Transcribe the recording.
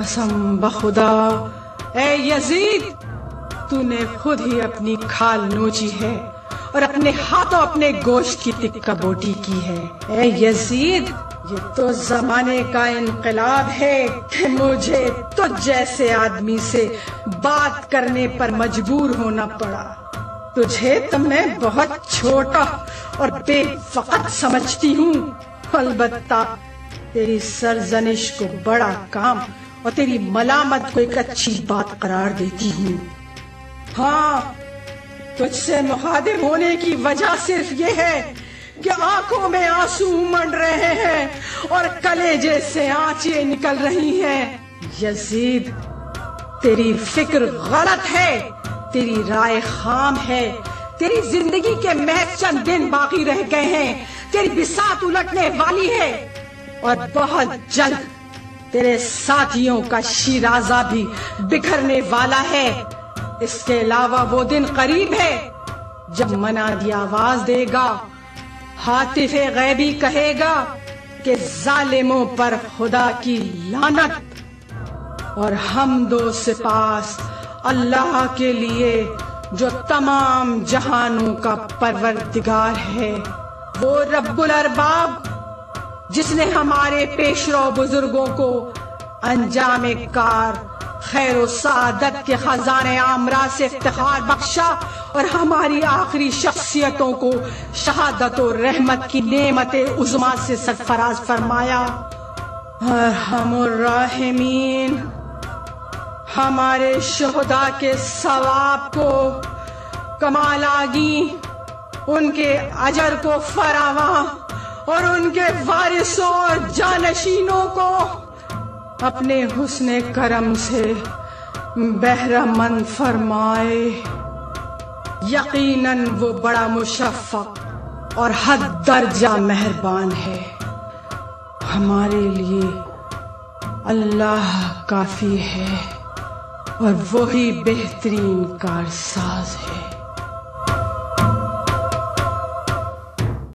قسم بخدا اے یزید، تو نے خود ہی اپنی کھال نوچی ہے اور اپنے ہاتھوں اپنے گوشت کی تکہ بوٹی کی ہے۔ اے یزید، یہ تو زمانے کا انقلاب ہے کہ مجھے تجھ جیسے آدمی سے بات کرنے پر مجبور ہونا پڑا۔ تجھے تو میں بہت چھوٹا اور بے وقت سمجھتی ہوں، البتہ تیری سرزنش کو بڑا کام اور تیری ملامت کو ایک اچھی بات قرار دیتی ہوں۔ ہاں، تجھ سے مخاطب ہونے کی وجہ صرف یہ ہے کہ آنکھوں میں آنسو امنڈ رہے ہیں اور کلیجے سے آنچیں نکل رہی ہیں۔ یزید، تیری فکر غلط ہے، تیری رائے خام ہے، تیری زندگی کے محض چند دن باقی رہ گئے ہیں، تیری بساط الٹنے والی ہے اور بہت جلد تیرے ساتھیوں کا شیرازہ بھی بکھرنے والا ہے۔ اس کے علاوہ وہ دن قریب ہے جب منادی آواز دے گا، ہاتف غیبی کہے گا کہ ظالموں پر خدا کی لعنت، اور حمد و سپاس اللہ کے لیے جو تمام جہانوں کا پروردگار ہے، وہ رب الارباب جس نے ہمارے پیشرو بزرگوں کو انجام کار خیر و سعادت کے خزانے آمرا سے افتخار بخشا اور ہماری آخری شخصیتوں کو شہادت و رحمت کی نعمت عظمیٰ سے سرفراز فرمایا۔ ارحم الراحمین، ہمارے شہداء کے ثواب کو کمال آگی، ان کے اجر کو فراواں اور ان کے وارثوں اور جانشینوں کو اپنے حسن کرم سے بہرہ مند فرمائے۔ یقیناً وہ بڑا مشفق اور حد درجہ مہربان ہے۔ ہمارے لیے اللہ کافی ہے اور وہی بہترین کارساز ہے۔